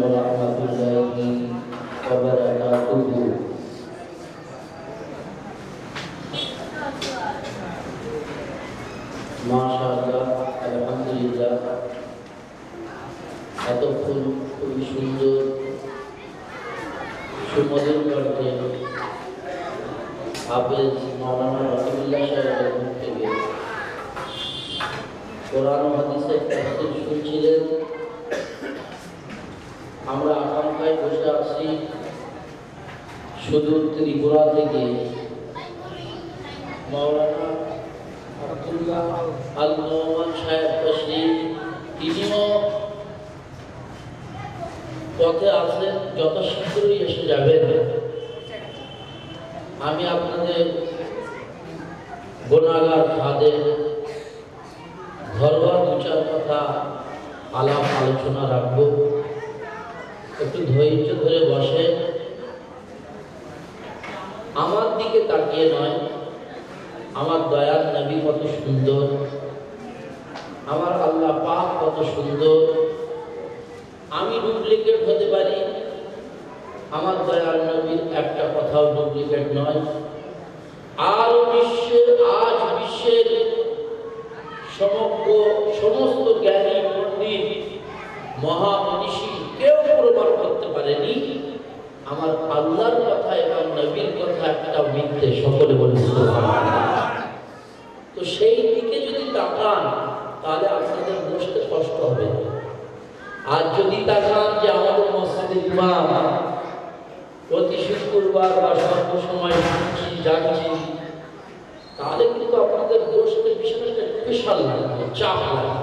warahmatullahi wabarakatuh. মাশাআল্লাহ, আলহামদুলিল্লাহ। এতক্ষণ খুবই সুন্দর সুমধুর কণ্ঠে হাফেজ মাওলানা রকিবুল্লাহ সাহেবের মুখ থেকে কোরআন ও হাদিসের তাফসীর শুনছিলেন। আমরা আকাঙ্ক্ষায় বসে আছি সুদূর ত্রিপুরা থেকে মাওলানা আব্দুল্লাহ আল নোমান সাহেব তশরিফ, তিনিও পথে আছেন, যত শীঘ্রই এসে যাবেন। আমি আপনাদের গুনাহগার ফাদের ঘরোয়া দু চার কথা আলাপ আলোচনা রাখবো। একটু ধৈর্য ধরে বসে, আমার দিকে তাকিয়ে নয়, আমার দয়ার নবী কত সুন্দর, আমার আল্লাহ পাক কত সুন্দর। আমি ডুপ্লিকেট হতে পারি, আমার দয়ার নবীর একটা কথাও ডুপ্লিকেট নয়। আর আজ বিশ্বের সমস্ত জ্ঞানী পণ্ডিত মহামনীষী কেউ প্রমাণ করতে পারেনি আমার আল্লাহর কথা এবং নবীর কথা একটা মিথ্যে। সকলে বলে। তো সেই দিকে যদি তাকান তাহলে আপনাদের বুঝতে কষ্ট হবে। আর যদি তাকান যে আমাদের মসজিদের ইমাম প্রতি শুক্রবার বা সর্বসময় শুনছি যাচ্ছি, তাহলে কিন্তু আপনাদের বুঝতে বিষয়টা বিশাল লাগবে, চাপ লাগবে।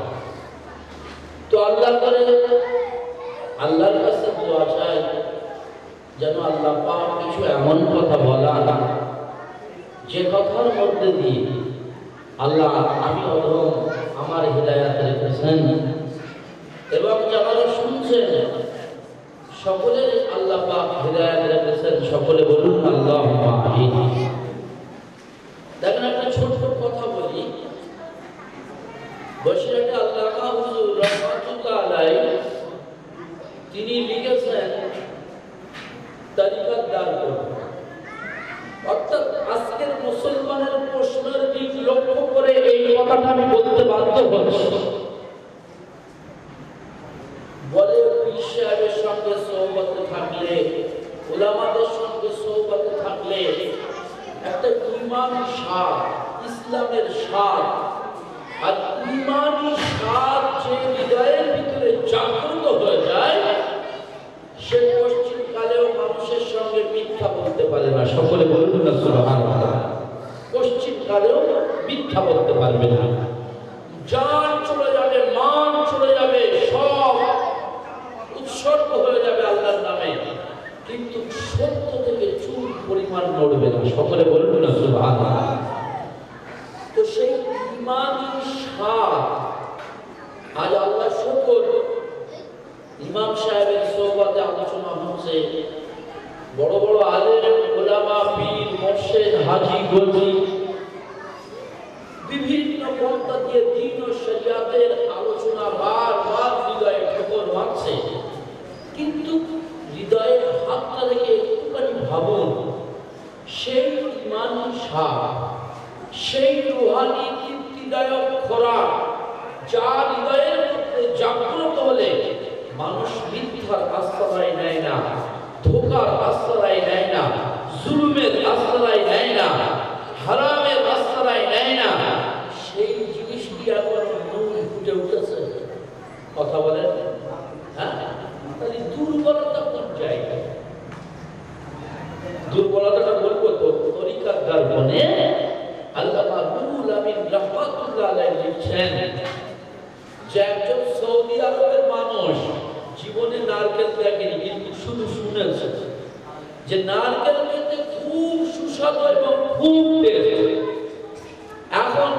তো আল্লাহর কাছে দোয়া চাই যেন আল্লাহ পাক কিছু এমন কথা বলা যে কথার মধ্যে দিয়ে আল্লাহ আমি অধম আমার হিদায়াত রেখেছেন, এবং যারা শুনছেন সকলের আল্লাহ পাক হিদায়াত রেখেছেন। সকলে বলুন আল্লাহুম্মা আমিন। দেখেন, একটা ছোট্ট কথা বলি। বসিরহাটে আল্লামা হুজুর রহমাতুল্লাহ আলাইহি তিনি লিখেছেন তরিকত দার করুন। অর্থাৎ আজকের মুসলমানের প্রশ্নের দিক লক্ষ্য করে এই কথাটা আমি বলতে বাধ্য হচ্ছি। বলে পীর সাহেবের সঙ্গে সোহবতে থাকলে, উলামাদের সঙ্গে সোহবতে থাকলে একটা ঈমানি স্বাদ, ইসলামের স্বাদ, আর ঈমানি স্বাদ যে হৃদয়ের ভিতরে জাগ্রত হয়ে যায়, সে পশ্চিমকালেও মানুষের সঙ্গে মিথ্যা বলতে পারে না। সকলে বলুন না সুবহানাল্লাহ। পশ্চিমকালেও মিথ্যা বলতে পারবে না। জান চলে যাবে, মান চলে যাবে, সব উৎসর্গ হয়ে যাবে আল্লাহর নামে, কিন্তু সত্য থেকে চুল পরিমাণ নড়বে না। সকলে বলুন না সুবহানাল্লাহ। তো সেই ঈমানি স্বাদ আজ আল্লাহ শুকর, ইমাম সাহেবের সোহবতে আলোচনা হচ্ছে। বড় বড় আলেম, ওলামা, পীর, মুর্শিদ, হাজী, গজী বিভিন্ন পন্থা দিয়ে দ্বীন ও শরিয়াতের আলোচনা বারবার হৃদয়ে ঠোকর মারছে। কিন্তু হৃদয়ের হাতটা থেকে একটুখানি ভাবুন, সেই ঈমানি স্বাদ, সেই রুহানি তৃপ্তিদায়ক খোরাক যা হৃদয়ের মধ্যে জাগ্রত হলে মানুষ মিথ্যার আশ্রয় নেয় না, ধোঁকার আশ্রয় নেয় না, জুলুমের আশ্রয় নেয় না, হারামের আশ্রয় নেয় না, সেই জিনিসটি এখন নূর ফুটে উঠেছে। কথা বলেন, হ্যাঁ? তাহলে দুর্বলতা কোন জায়গায়? দুর্বলতাটা বলবো তো তরিকার দর্পণে আল্লামা রুহুল আমিন রাহমাতুল্লাহ আলাইহি লিখছেন যে একজন সৌদি আরবের মানুষ জীবনে নারকেল দেখেনি, কিন্তু শুধু শুনেছে যে নারকেল খেতে খুব সুস্বাদু এবং খুব টেস্ট। এখন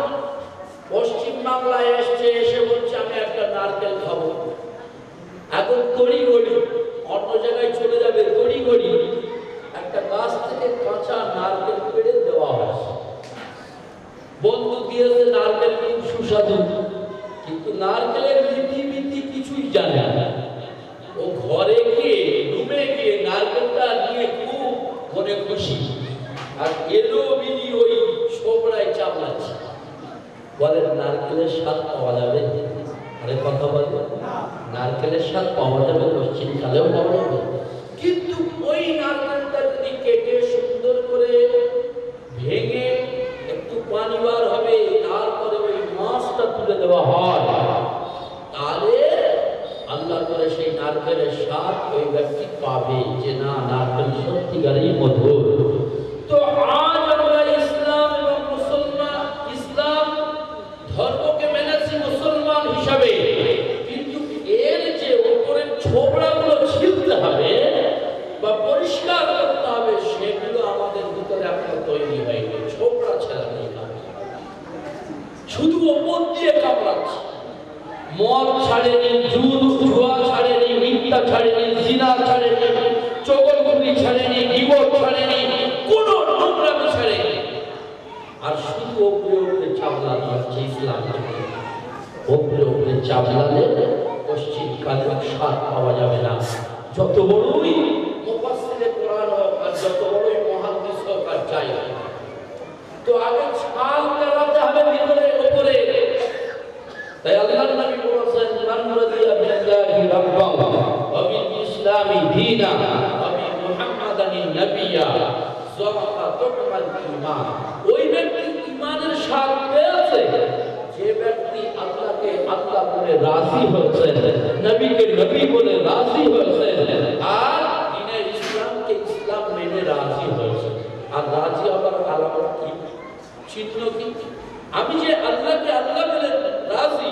পশ্চিম বাংলায় এসে বলছে আমি একটা নারকেল খাবো। এখন তড়িঘড়ি অন্য জায়গায় চলে যাবে, তড়িঘড়ি একটা গাছ থেকে কাঁচা নারকেল পেড়ে দেওয়া হয়েছে। বন্ধু দিয়েছে নারকেল খুব সুস্বাদু, কিন্তু নারকেলের মিথি কিছুই জানে না। ও ঘরে আর এলো বিলি ওই ছোবড়ায় চাপলাচ্ছে। বলে নারকেলের স্বাদ পাওয়া যাবে? আরে কথা বলবে, নারকেলের স্বাদ পাওয়া যাবে, পশ্চিমকালেও পাওয়া যাবে, কিন্তু ওই নারকেলটা যদি কেটে সুন্দর করে ভেঙে একটু পানি বার হবে, তারপরে ওই মাছটা তুলে দেওয়া হয়, তাহলে আল্লাহ করে সেই নারকেলের স্বাদ ওই ব্যক্তি পাবে যে না, নারকেল সত্যিকারই মধুর। তো আজ আমরা ইসলাম এবং মুসলমান, ইসলাম ধর্মকে মেনেছি মুসলমান হিসাবে, কিন্তু এর যে উপরের ছোবড়াগুলো ছিলতে হবে বা পরিষ্কার করতে হবে, সেগুলো আমাদের ভিতরে এখনো তৈরি হয়নি। ছোবড়া ছেড়া নেই, শুধু ওপর দিয়ে কামড়াচ্ছে। মদ ছাড়েনি, জুয়া ছাড়েনি, মিথ্যা ছাড়েনি, জিনা ছাড়েনি, চগলখড়ি ছাড়েনি, গীবত ছাড়েনি, কোনো নোংরামি ছাড়েনি, আর শুধু ওপরে ওপরে চাবলানো হচ্ছে ইসলাম। ওপরে ওপরে চাবলালে পশ্চিমকালে স্বাদ পাওয়া যাবে না। যত বড়ই মুফাসসিরে কোরআন হোক আর যত বড়ই মুহাদ্দিস হোক আর যাই হোক, তো আগে ছাল লাগাতে হবে ভিতরে ওপরে। তাই আল্লাহর নবী বলেছেন, মান রাদিয়া বিল্লাহি রাব্বান ওয়া বিল ইসলামি দীনা ওয়া বি মুহাম্মাদানিন নাবিয়্যা যাকা তুকমাল ঈমান। ওই ব্যক্তি ঈমানের স্বাদ পেয়েছে যে ব্যক্তি আল্লাহকে আল্লাহ বলে রাজি হয়েছে, নবীকে নবী বলে রাজি হয়েছে, আর দ্বীনে ইসলামকে ইসলাম মেনে রাজি হয়েছে। আর রাজি হবার আলামত কি, চিহ্ন কি? আমি যে আল্লাহকে আল্লাহ বলে রাজি,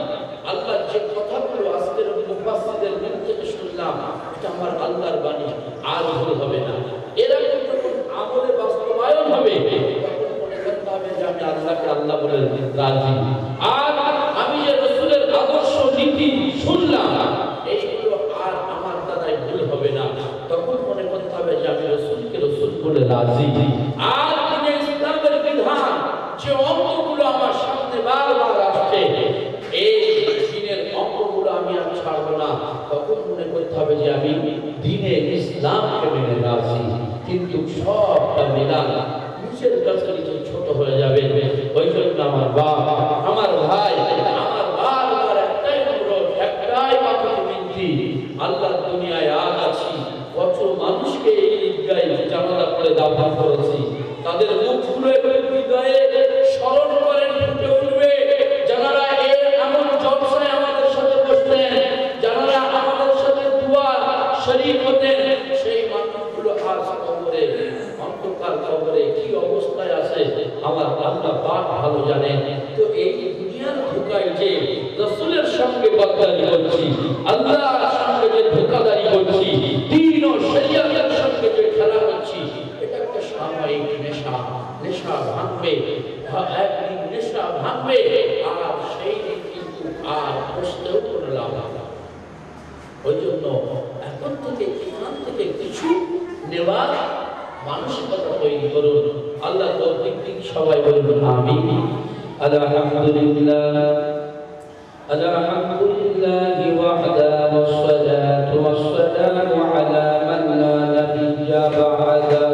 আল্লাহর যে কথাগুলো আজকের মুফাসসিরদের মুখ থেকে শুনলাম, এটা আমার আল্লাহর বাণী, আর ভুল হবে না। এরকম যখন আমলে বাস্তবায়ন হবে, তখন মনে করতে হবে যে আমি আল্লাহকে আল্লাহ বলে রাজি। আর আমি যে রাসূলের আদর্শ নীতি শুনলাম, এইগুলো আর আমার দ্বারাই ভুল হবে না, তখন মনে করতে হবে যে আমি রাসূলকে রাসূল বলে রাজি। আর তিনি ইসলামের বিধান যে অঙ্গগুলো আমার সামনে বারবার আসছে, এই দ্বীনের অঙ্গগুলো আমি আর ছাড়বো না, তখন মনে করতে হবে যে আমি দ্বীনে ইসলামকে মেনে রাজি। কিন্তু সবটা মিলান নিজের কাছে নিজে ছোট হয়ে যাবে। ওই জন্য আমার বাপ, আমার ভাই, আমার বারবার একটাই অনুরোধ, একটাই মাত্র বিনতি, আল্লাহর দুনিয়ায় আজ আছি, কত মানুষকে এই ঈদগাহে জানাজা করে দাফন করেছি, তাদের মুখগুলো হৃদয়ে স্মরণ করেন, ফুটে উঠবে। যারা এমন জলসায় আমাদের সাথে বসতেন, যারা আমাদের সাথে দুয়া শরীক হতেন, সেই মানুষগুলো আজ কবরে, অন্ধকার কবরে কি অবস্থায় আছে আমার আল্লাহ পাক ভালো জানেন। তো এই দুনিয়ার ধোঁকায় যে রাসূলের সঙ্গে গদ্দারি করছি, আল্লাহর সঙ্গে যে ধোঁকাদারি করছি, দ্বীন ও শরীয়তের সঙ্গে যে খেলা করছি, এটা একটা সাময়িক নেশা। নেশা ভাঙবে, একদিন নেশা ভাঙবে, আর সেই দিন কিন্তু আর বসতেও কোনো লাভ হবে। ওই জন্য এখন থেকে ইমান থেকে কিছু নেওয়ার মানসিকতা তৈরি করুন। আল্লাহ তৌফিক দিন, সবাই বলুন আমিন। আলহামদুলিল্লাহ, আলহামদুলিল্লাহি ওয়াহদা ওয়াসসালাতু ওয়াসসালামু আলা মান লা নাবিয়্যা বা'দা।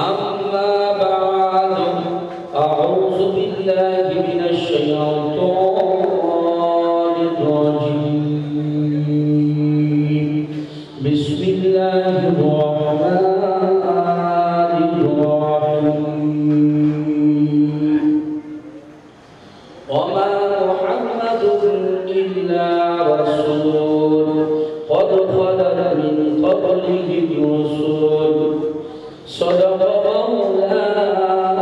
আম্মা বা'দু, আউযু বিল্লাহি মিনাশ শাইতানির রাজীম। বিসমিল্লাহির রাহমানির রাহিম। ওয়া মুহাম্মাদুন ইল্লা রাসূলুন ক্বাদ খালাত মিন ক্বাবলিহির রুসুল। সাদাকা মাওলানাল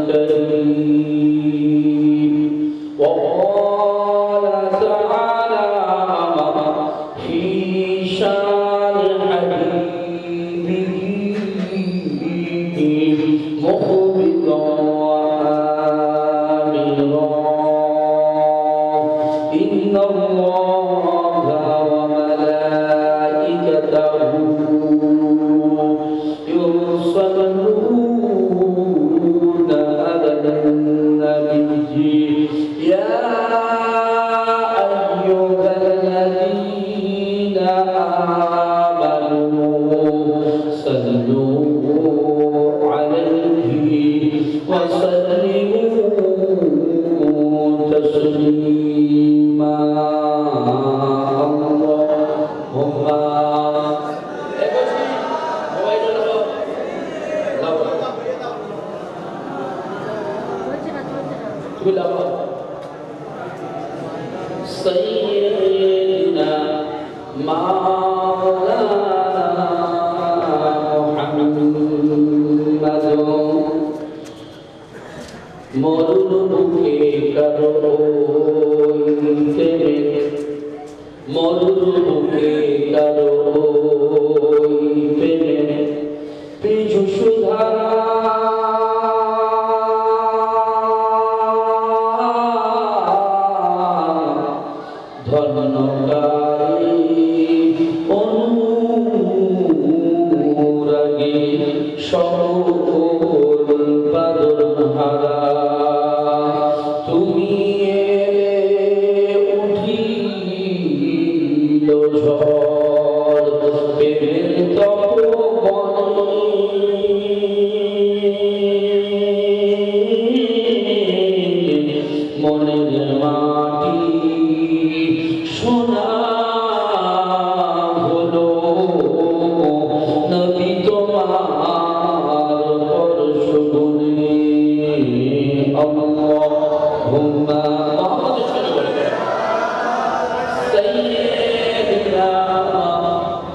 কারীম। ওয়া ক্বালা তাআলা ফি শানি হাবিবিহি মুখবিতান ওয়া আমিরা। ইন্নাল্লাহা ওয়া মালাইকাতাহু يصلون على النبي يا أيها الذين آمنوا صلوا উলামা সাইয়্যিদিনা মাওলানা মুহাম্মাদুর মরুর বুকে কারো প্রেমে মরুর বুকে কারো প্রেমে পিছু সুধা ধন্যকারী অনুরাগী সকল বাদর হারা তুমি উঠিল ঝড় প্রেমের তপবনে মনের মাটি সোনা হলো নবী তোমার পরশগুনে আল্লাহুম্মা সাইয়্যিদিনা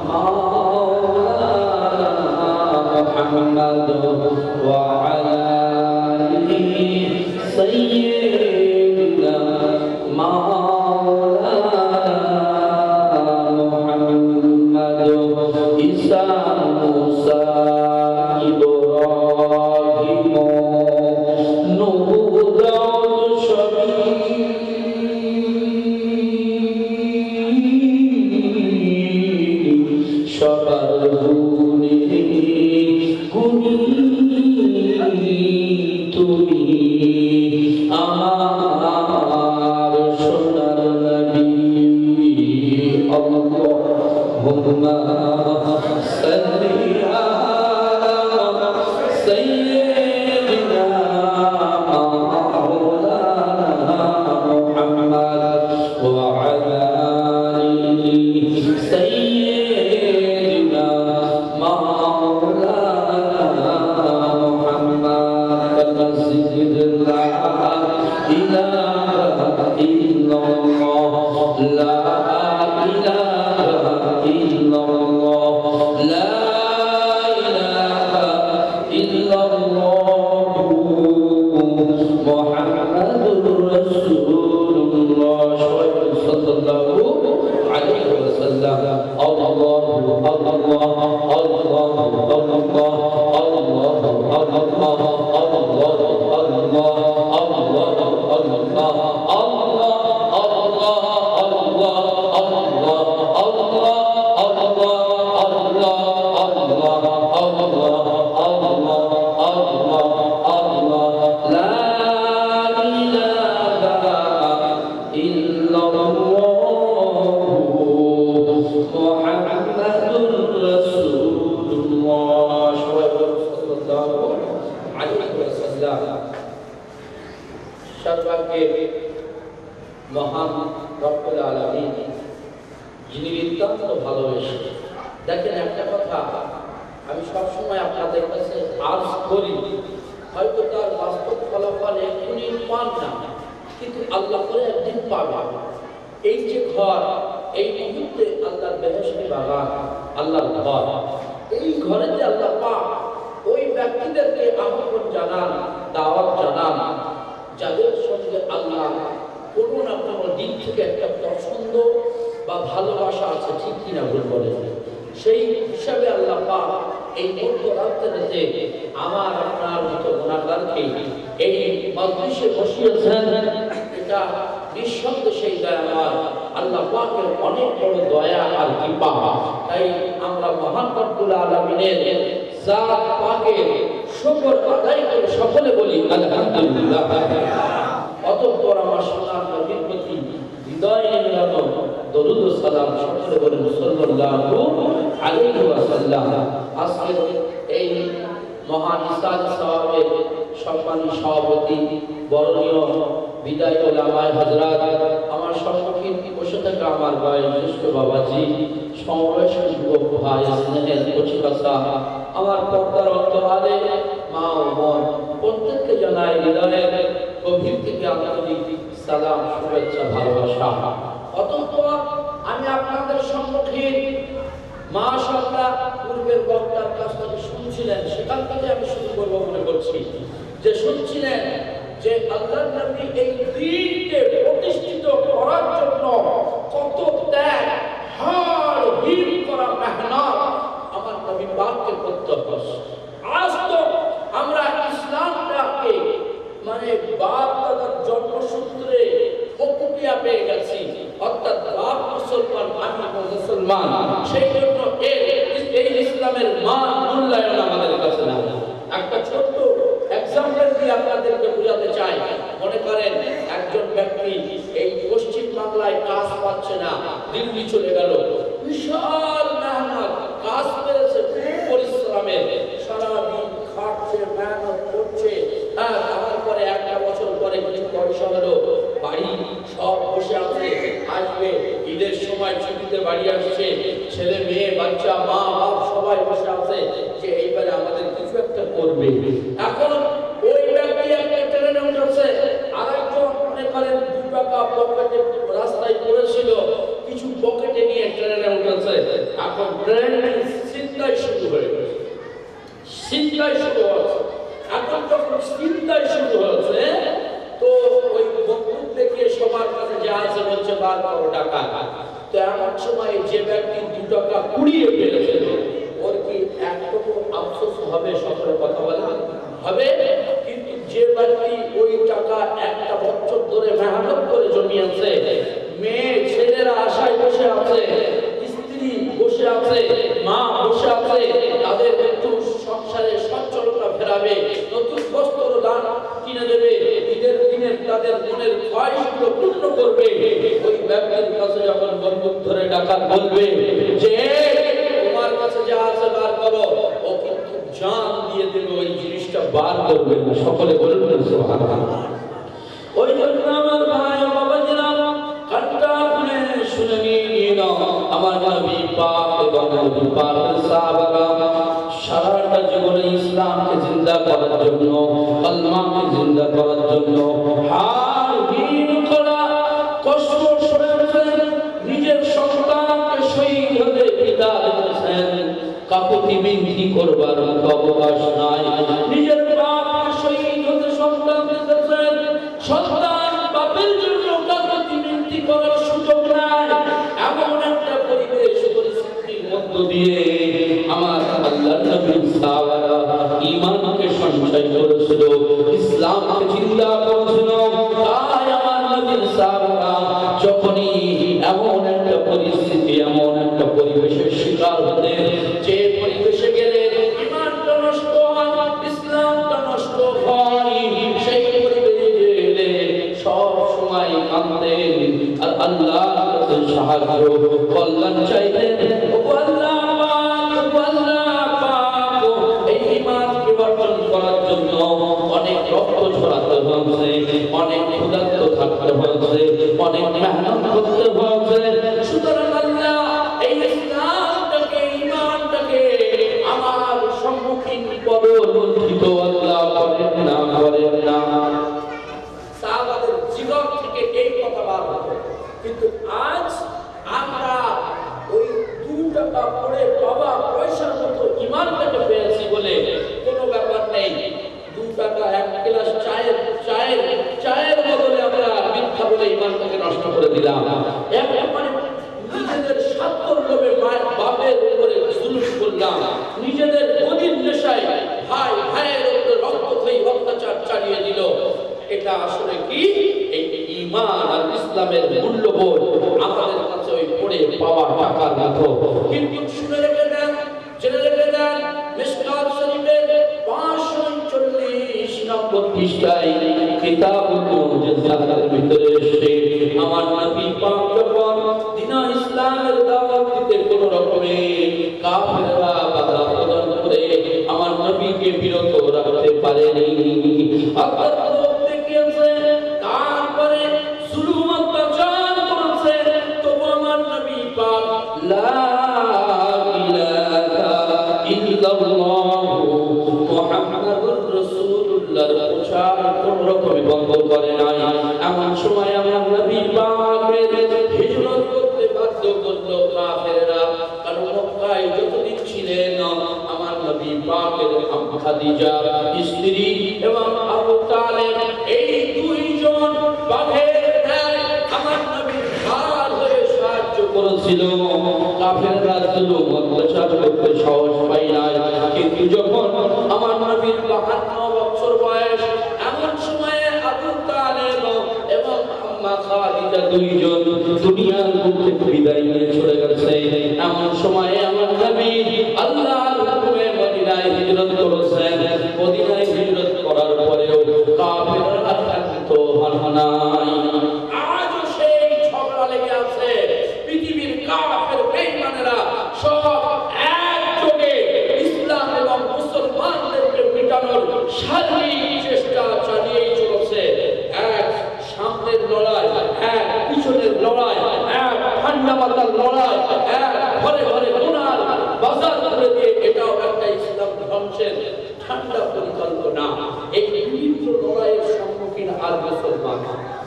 মাওলানা মুহাম্মাদ ওয়া আলা আলিহি সাইয়্যিদিনা ঈসা মুসা ইব্রাহিম নূহ দাউদ সবই সবার গুণে গুণী তুমি আমার সোনার নবী আল্লাহুম্মা সাল্লি আলা সাইয়্যিদিনা মাওলানা মুহাম্মাদ ওয়া আলা আলিহি সাইয়্যিদিনা মাওলানা মুহাম্মাদ লা ইলাহা ইল্লাল্লাহ লা ইলাহা ইল্লাল্লাহ লা ইলাহা ইল্লাল্লাহ মুহাম্মাদুর রাসূলুল্লাহ সাল্লাল্লাহু আলাইহি ওয়াসাল্লাম আল্লাহু আল্লাহ আল্লাহু আল্লাহ আল্লাহু মহান রব্বুল আলামিন যিনি নিতান্ত ভালোবেসে দেখেন একটা কথা আমি সবসময় আপনাদের কাছে আর্জ করি হয়তো তার বাস্তব ফলাফল এখনই পান না কিন্তু আল্লাহ করে একদিন পাবে এই যে ঘর এই মুহূর্তে আল্লাহর বেহেশতি বাগান আল্লাহর ঘর এই ঘরে যে আল্লাহ পাক ওই ব্যক্তিদেরকে আহ্বান জানান দাওয়াত জানান যাদের সঙ্গে আল্লাহ কোনো না কোনো দিক থেকে একটা পছন্দ বা ভালোবাসা আছে ঠিক কিনা ভুল বলে সেই হিসাবে আল্লাহ পাক এই মধ্যরাত্রিতে আমার আপনার মতো গুনাহগারকে এই মজলিসে বসিয়েছেন এটা নিঃসন্দেহে সেই দয়াময় আল্লাহ পাকের অনেক বড় দয়া আর কৃপা তাই আমরা মহান রব্বুল আলামিনের জাত পাকের শুকর আদায় করে সকলে বলি আলহামদুলিল্লাহ। অতঃপর আমার সোনার নবীর প্রতি হৃদয়ে মিলানো দরুদ ও সালাম সকলে বলেন সাল্লাল্লাহু আলাইহি ওয়াসাল্লাম। আজকে এই মহান ইসলাম সাহাবের সম্মানী সভাপতি বরণীয় বিদায় ওলামায়ে হযরত আমার সম্মুখীন বসে থাকা আমার ভাই জ্যেষ্ঠ বাবাজি সমবয়সী যুবক ভাই স্নেহের কচিকাছা আমার পর্দার অন্তরালে মা ও বোন প্রত্যেককে জানাই হৃদয়ের গভীর থেকে আন্তরিক সালাম, শুভেচ্ছা, ভালোবাসা। অতঃপর আমি আপনাদের সম্মুখে মাশাআল্লাহ পূর্বের বক্তার কাছ থেকে শুনছিলেন, সেখান থেকে আমি শুরু করব মনে করছি যে শুনছিলেন যে আল্লাহর নবী এই দ্বীনকে প্রতিষ্ঠিত করার জন্য কত ত্যাগ, হাড় হিম করা মেহনত আমার নবী পাককে করতে হচ্ছে। আজ তো আমরা ইসলামটাকে মানে বাপ দাদার জন্মসূত্রে হকুকিয়া পেয়ে গেছি, অর্থাৎ বাপ মুসলমান আমি মুসলমান, সেই জন্য এই ইসলামের মান মূল্যায়ন আমাদের কাছে না। একটা ছোট্ট এক্সাম্পল দিয়ে আপনাদেরকে বোঝাতে চাই। মনে করেন একজন ব্যক্তি এই পশ্চিম বাংলায় কাজ পাচ্ছে না, দিল্লি চলে গেল, বিশাল মেহনত, কাজ পেয়েছে, পরিশ্রমের, সারাদিন খাটছে, মেহনত করছে, তারপরে একটা বছর পরে কিছু পয়সা হলো, বাড়ি সব বসে আছে, আসবে ঈদের সময় ছুটিতে বাড়ি আসছে, ছেলে মেয়ে বাচ্চা মা বাপ সবাই বসে আছে যে এইবারে আমাদের কিছু একটা করবে। এখন ওই ব্যক্তি একটা ট্রেনে উঠেছে, আরেকজন মনে করেন 2 টাকা পকেটে রাস্তায় পড়েছিল, কিছু পকেটে নিয়ে ট্রেনে উঠেছে। এখন ট্রেনে চিন্তায় শুরু হয়ে গেছে, চিন্তায় শুরু হচ্ছে। এখন যখন চিন্তায় শুরু হচ্ছে তো ওই বন্দুক দেখে সবার কাছে যা আছে বলছে বার করো টাকা। তো এমন সময় যে ব্যক্তি 2 টাকা কুড়িয়ে ফেলেছিল ওর কি একটুকু আফসোস হবে? সকলে কথা বলে হবে। কিন্তু যে ব্যক্তি ওই টাকা একটা বছর ধরে মেহনত করে জমিয়েছে, মেয়ে ছেলেরা আশায় বসে আছে, স্ত্রী বসে আছে, মা বসে আছে, তাদের একটু সংসারে সচ্ছলতা ফেরাবে, নতুন বস্ত্র দান কিনে দেবে, ঈদের দিনে তাদের মনের খ্বাহিশগুলো পূর্ণ করবে, ওই ব্যক্তির কাছে যখন বন্দুক ধরে ডাকাত বলবে যে তোমার কাছে যা আছে বার করো, ও কিন্তু জান দিয়ে দেবে, ওই জিনিসটা বার করবে না। সকলে বলবেন সুবহানাল্লাহ। ওই জন্য আমার ভাই বাবাজিরা কান্না করে শুনে নিন, আমার নবী পাক এবং নবী পাকের সাহাবারা সারাটা জীবনে ইসলামকে জিন্দা করার জন্য, কালমাকে জিন্দা করার জন্য হাড় হিম করা কষ্ট সয়েছেন, নিজের সন্তানকে শহীদ হতে পিতা দিয়েছেন, কাকুতি বিনতি করবার অবকাশ নাই, নিজের বাপকে শহীদ হতে সন্তান দিতেছেন, সন্তান বাপের জন্য কাকুতি বিনতি করার সুযোগ নাই, এমন একটা পরিবেশ পরিস্থিতির মধ্য দিয়ে আমার আল্লাহর নবীর সাহাবারা ঈমানকে সঞ্চয় করেছিল, ইসলামকে জিন্দা করেছিল। তাই আমার নবীর সাহাবারা যখনই এমন একটা পরিস্থিতি, এমন একটা পরিবেশের শিকার হতেন, যে পরিবেশে গেলে ঈমানটা নষ্ট হয়, ইসলামটা নষ্ট হয়, সেই পরিবেশে গেলে সব সময় কাঁদতেন আর আল্লাহর কাছে সাহায্য কল্যাণ চাইতেন। ও আল্লাহ পাক, ও আল্লাহ পাক, এই ঈমানকে অর্জন করার জন্য অনেক রক্ত ঝরাতে হয়েছে, অনেক ক্ষুধার্ত থাকতে হয়েছে, অনেক মেহনত করতে হয়েছে। সুতরাং আল্লাহ এই ইসলামটাকে, ঈমানটাকে আমার সম্মুখীন পরবর্তীত আল্লাহ করেন না, করেন না। সাহাবাদের জীবন থেকে এই কথা বার হতো, কিন্তু আজ আমরা ওই 2 টাকা পড়ে বাবা পয়সার মতো ঈমানটাকে পেয়েছি বলে কোনো ব্যাপার নেই। 2 টাকা 1 গ্লাস চায়ের বদলে আমরা মিথ্যা বলে ঈমানটাকে নষ্ট করে দিলাম। একবারে নিজেদের স্বার্থর লোভে বাপের উপরে জুলুম করলাম, নিজেদের গদির নেশায় ভাই ভাইয়ের উপরে রক্তক্ষয়ী অত্যাচার চালিয়ে দিল। এটা আসলে কি? এই ঈমান আর ইসলামের মূল্যবোধ আমাদের কাছে ওই পড়ে পাওয়া টাকার মতো। কিন্তু শুনে রেখে দেন, জেনে রেখে দেন, মিশকাত শরীফের 540 নম্বর পৃষ্ঠায় কিতাবুল মুজাদ্দাদের ভিতরে এসে আমার নবী পাক যখন দ্বীন ইসলামের দাওয়াত দিতে কোন রকমের কাফেররা বাধা প্রদান করে আমার নবীকে বিরত রাখতে পারেনি, অর্থাৎ লোক দেখিয়েছে, তারপরে জুলুম অত্যাচার করেছে, তবু আমার নবী পাক লা ইলাহা ইল্লাল্লাহ মুহাম্মাদুর রাসূলুল্লাহর প্রচার কোন রকমে বন্ধ করে খাদিজা স্ত্রী এবং আবু তালেব, এই দুইজন বাঘের ন্যায় আমার নবীর ঢাল হয়ে সাহায্য করেছিল। কাফেররা জুলুম অত্যাচার করতে সাহস পায় না, কিন্তু যখন আমার নবীর 52 বছর বয়স, এমন সময়ে আবু তালেব এবং আম্মা খাদিজা দুইজন দুনিয়ার বুক থেকে বিদায় নিয়ে চলে গেছে। এমন সময়ে আমার নবী আল্লাহর হুকুমে মদিনায় হিজরত করেছেন। মদিনায় হিজরত করার পরেও কাফেররা শান্ত হন নাই। আজও সেই ঝগড়া লেগে আছে। পৃথিবীর কাফের বেঈমানেরা সব একযোগে ইসলাম এবং মুসলমানদেরকে মিটানোর সার্বিক চেষ্টা চালিয়েই চলেছে। এক সামনের লড়াই, এক পিছনের লড়াই, এক ঠান্ডা মাথার লড়াই, এক ঘরে ঘরে গুনার বাজার করে দিয়ে, এটাও একটা ইসলাম ধ্বংসের ঠান্ডা পরিকল্পনা। এই বিভিন্ন লড়াইয়ের সম্মুখীন আর মুসলমান।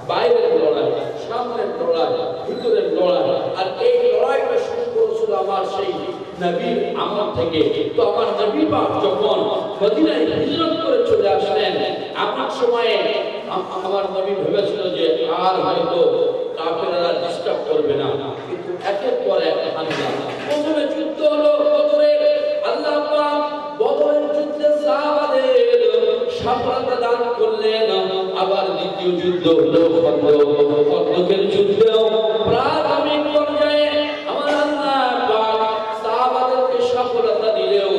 বাইরের লড়াই, সামনের লড়াই, ভিতরের লড়াই। আর এই লড়াইটা শুরু করেছিল আমার সেই নবীর আমল থেকে। তো আমার নবী পাক যখন মদিনায় হিজরত করে চলে আসলেন, এমন সময়ে আমার নবী ভেবেছিল যে আর হয়তো কাফেররা ডিস্টার্ব করবে না, কিন্তু একের পর এক হামলা। প্রথমে যুদ্ধ হলো বদরের। আল্লাহ পাক বদরের যুদ্ধে সাহাবাদের সফলতা দান করলেন। আবার দ্বিতীয় যুদ্ধ হলো খন্দকের যুদ্ধেও প্রাথমিক পর্যায়ে আমার আল্লাহ পাক সাহাবাদেরকে সফলতা দিলেও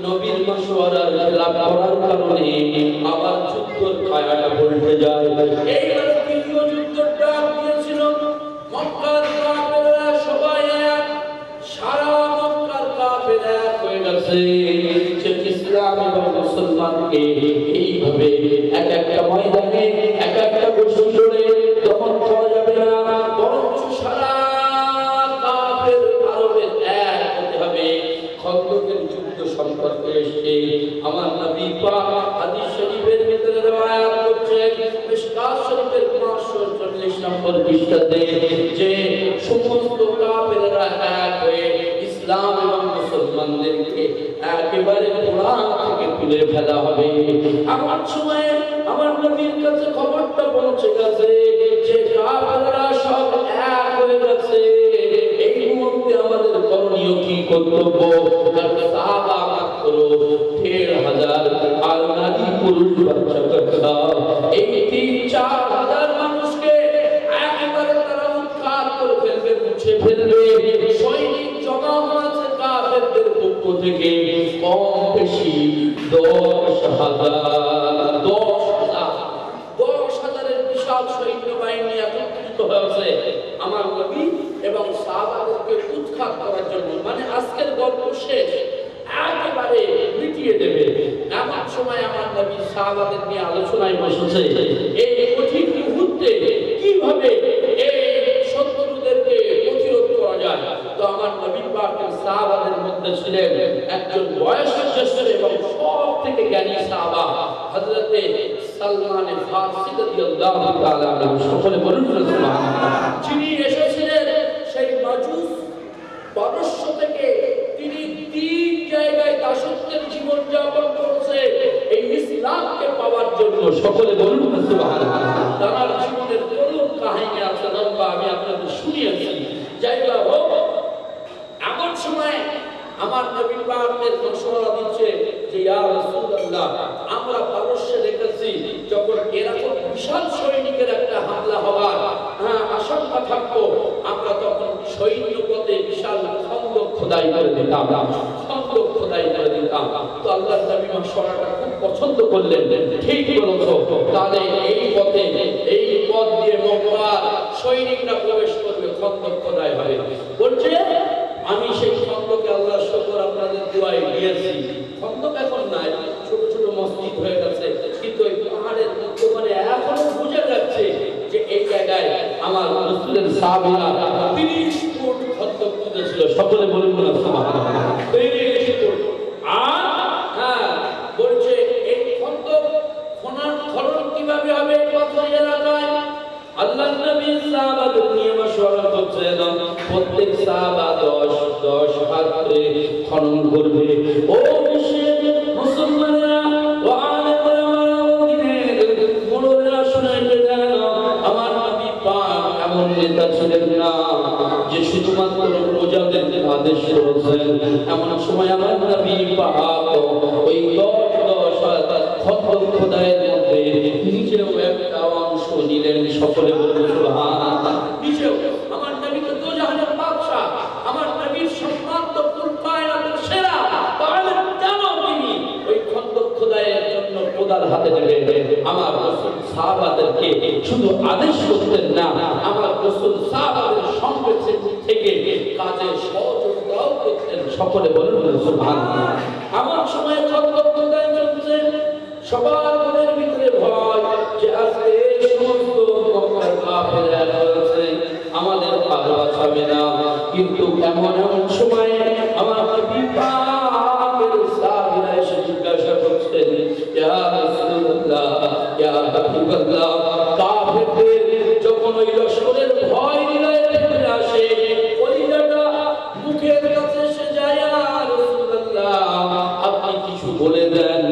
নবীর মাশওয়ারার খেলাফ করার কারণে আবার যুদ্ধের খায়াটা পড়ে যায়। এইবার তৃতীয় যুদ্ধের ডাক দিয়েছিল। মক্কার কাফেররা সবাই এক, সারা মক্কার কাফেররা এক হয়ে গেছে। ইসলাম এবং মুসলমানকে এইভাবে এক একটা ময়দানে এক একটা গোষ্ঠী জুড়ে দমন করা যাবে না, বরঞ্চ সারা কাফের আরবের এক হতে হবে। খন্দকের যুদ্ধ সম্পর্কে এসে আমার নবী পাক হাদিস শরীফের ভিতরে রওয়ায়াত করছেন, মিশকাত শরীফের 540 নম্বর পৃষ্ঠাতে, যে সমস্ত কাফেররা এক হয়ে ইসলাম এবং মুসলমানদেরকে একেবারে কোরআন থেকে তুলে ফেলা হবে। আমার সময়ে আমার নবীর কাছে খবরটা পৌঁছে গেছে যে কাফেররা সব এক হয়ে গেছে। এই মুহূর্তে আমাদের করণীয় কি কর্তব্য? সাহাবা মাত্র 1,500 আর নারী পুরুষ বাচ্চা কাচ্চা, এই 3-4 হাজার মানুষকে একেবারে তারা উৎখাত করে ফেলবে, মুছে ফেলবে। সৈনিক জমা হয়েছে কাফেরদের পক্ষ থেকে কম বেশি 10,000-10,000-10,000-এর বিশাল সৈন্যবাহিনী একত্রিত হয়েছে আমার নবী এবং সাহাবাদেরকে উৎখাত করার জন্য। মানে আজকের গল্প শেষ, একেবারে মিটিয়ে দেবে। এমন সময় আমার নবী সাহাবাদের নিয়ে আলোচনায় বসেছে এই কঠিন মুহূর্তে কিভাবে এই শত্রুদেরকে প্রতিরোধ করা যায়। তো আমার নবী পাকের সাহাবাদের মধ্যে ছিলেন একজন বয়োজ্যেষ্ঠ এবং সব থেকে জ্ঞানী সাহাবা হযরতে সালমান ফারসি রাদিয়াল্লাহু তাআলা আনহু। সকলে বলুন সুবহানাল্লাহ। যিনি এসেছিলেন সেই মাজুস পারস্য থেকে, তিনি 3 জায়গায় দাসত্বের জীবন যাপন করেছে এই ইসলামকে পাওয়ার জন্য। সকলে বলুন সুবহানাল্লাহ। তার জীবনের করুণ কাহিনী আছে, লম্বা, আমি আপনাদের শুনিয়েছি। যাইবা হোক, এমন সময় আমার নবী পাকের ঘোষণা দিচ্ছে যে ইয়া রাসূলুল্লাহ, আমরা পারস্যে দেখেছি যখন এরকম বিশাল সৈনিকের একটা হামলা হওয়ার আশঙ্কা থাকতো, আমরা তখন সৈন্যপথে বিশাল খন্দক খোদাই করে দিতাম, খন্দক খোদাই করে দিতাম। তো আল্লাহর নবী মশওয়ারাটা খুব পছন্দ করলেন। ঠিক বলেছো, তাহলে এই পথে, এই পথ দিয়ে মক্কার সৈনিকরা প্রবেশ করবে, খন্দক খোদাই হবে। বলছে আমি সেই খন্দকে আল্লাহর শুকর আপনাদের দোয়ায় দিয়েছি। খন্দক এখন নাই, ছোট ছোট মসজিদ হয়ে গেছে, কিন্তু ওই পাহাড়ের মধ্যখানে এখনো বোঝা যাচ্ছে যে এই জায়গায় আমার রাসূলের সাহাবীরা 30 ফুট খন্দক খুঁজেছিল। সকলে বলুন না সুবহানাল্লাহ। 30 ফুট। আর বলছে এই খন্দক খনন কিভাবে হবে পাথর এলাকায়? আল্লাহর নবী সাহাবাদের নিয়ে মাশওয়ারা করছেন, প্রত্যেক সাহাবা 10 হাত করে খনন করবে। ও বিশ্বের মুসলমানেরা, আদেশ করেছেন। এমন সময় আমার নবী পাক ওই 10 খন্দক খোদাইয়ের মধ্যে নিজেও একটা অংশ নিলেন। সকলে বলুন সুবহানাল্লাহ। নিজেও আমার নবীকে দোজাহানের বাদশা, আমার নবীর সম্মান তো কুল কায়নাতের সেরা, তাহলে কেন তিনি ওই খন্দক খোদাইয়ের জন্য খোদার হাতে নেবেন? আমার রাসূল সাহাবাদেরকে শুধু আদেশ করতেন না, আমার রাসূল সাহাবাদের সঙ্গে থেকে কাজে সহযোগিতাও করতেন। সকলে বলুন সুবহানাল্লাহ। আমার সময় খন্দক খোদাই চলছে, সবার মনের ভিতরে ভয় যে আজকে সমস্ত মক্কার কাফেররা রয়েছে, আমাদের আর বাঁচাবে না। কিন্তু এমন সময় আমার নবী পাকের সাহাবীরা এসে জিজ্ঞাসা করছেন, ইয়া রাসূলুল্লাহ, ইয়া হাবিবাল্লাহ, কাফেরদের যখন ওই লশকরের ভয় নিলয়ে ফিরে আসে, কলিজাটা মুখের কাছে এসে যায়, ইয়া রাসূলুল্লাহ, আপনি কিছু বলে দেন,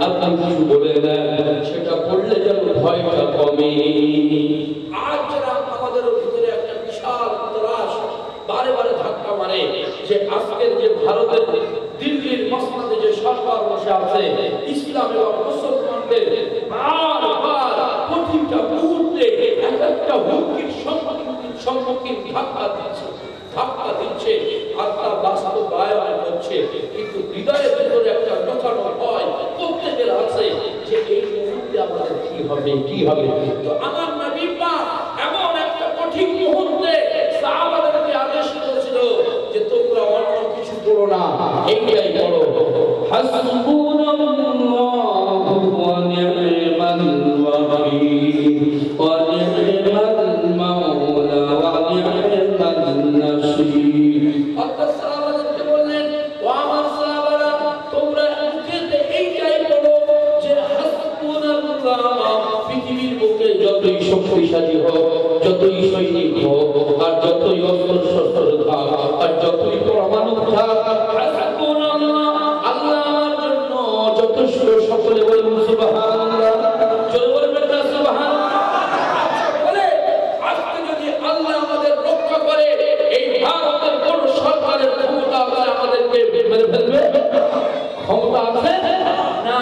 আপনি কিছু বলে দেন, সেটা করলে যেন ভয়টা কমে। আজ যারা আমাদের ভিতরে একটা বিশাল ত্রাস বারে বারে ধাক্কা মারে যে আজকের যে ভারতের দিল্লির মসনদে যে সরকার বসে আছে, ইসলাম এবং মুসলমানদের বারবার প্রতিটা মুহূর্তে একটা হুমকির সম্মুখীন ধাক্কা দিচ্ছে আর তার বাস্তবায়ন করছে। কিন্তু হৃদয়ের ভিতরে একটা লুকানো ভয় প্রত্যেকের আছে যে এই মুহূর্তে আমাদের কি হবে। তো আমার নবী পাক এমন একটা কঠিন মুহূর্তে সাহাবাদেরকে আদেশ করেছিল যে তোমরা অন্য কিছু করো না, এইটাই করো, হাসবুনাল্লাহু ওয়া নি'মাল ওয়াকিল ওয়া নি'মাল মাওলা ওয়া নি'মাল নাসীর। অর্থাৎ সাহাবাদেরকে বললেন, ও আমার সাহাবারা, তোমরা মুখেতে এইটাই বলো যে হাসবুনাল্লাহ। পৃথিবীর বুকে যতই শক্তিশালী হোক, যতই সৈনিক হোক, আর যতই অস্ত্র-শস্ত্র থাক, আর যতই পরমাণু থাক, হাসবুনাল্লাহ, আল্লাহ আমার জন্য যথেষ্ট। সকলে বলুন সুবহানাল্লাহ। জোরে বলবেন না সুবহানাল্লাহ? বলে আজকে যদি আল্লাহ আমাদের রক্ষা করে, এই ভারতের কোন সরকারের ক্ষমতা আছে আমাদেরকে মেরে ফেলবে? ক্ষমতা আছে না।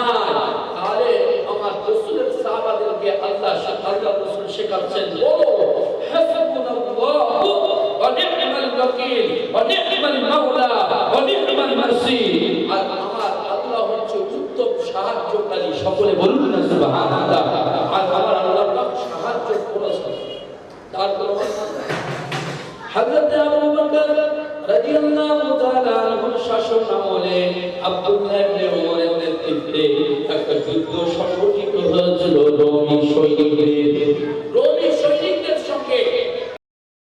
তাহলে আমার রাসূলের সাহাবাদেরকে আল্লাহ রাসূল শেখাচ্ছেন, বলো হাসবুনাল্লাহু ওয়া নি'মাল ওয়াকিল ওয়া নি'মাল মাওলা ওয়া নি'মাল নাসীর। আর আমার আল্লাহ হচ্ছে উত্তম সাহায্যকারী। সকলে বলুন না সুবহানাল্লাহ। আর আমার আল্লাহ পাক সাহায্য করেছেন। তার প্রমাণ হযরত আবু বকর রাদিয়াল্লাহু তাআলা আনহু শাসন আমলে আব্দুল্লাহ ইবনে ওমরের নেতৃত্বে একটা যুদ্ধ সংগঠিত হয়েছিল রোমী সৈনিকদের।